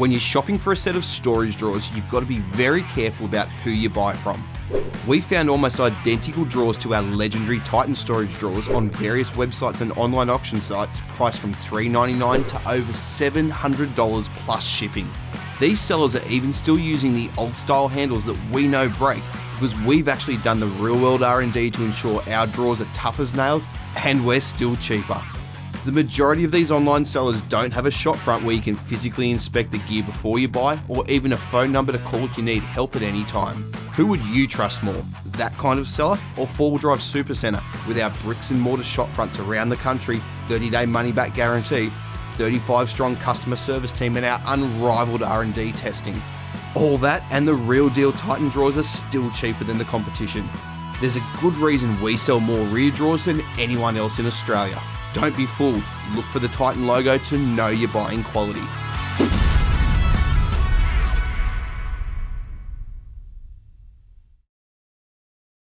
When you're shopping for a set of storage drawers, you've got to be very careful about who you buy from. We found almost identical drawers to our legendary Titan storage drawers on various websites and online auction sites, priced from $3.99 to over $700 plus shipping. These sellers are even still using the old style handles that we know break, because we've actually done the real world R&D to ensure our drawers are tough as nails, and we're still cheaper. The majority of these online sellers don't have a shop front where you can physically inspect the gear before you buy, or even a phone number to call if you need help at any time. Who would you trust more, that kind of seller or 4-wheel drive Supacentre with our bricks and mortar shop fronts around the country, 30-day money back guarantee, 35 strong customer service team and our unrivaled R&D testing? All that and the real deal Titan drawers are still cheaper than the competition. There's a good reason we sell more rear drawers than anyone else in Australia. Don't be fooled. Look for the Titan logo to know you're buying quality.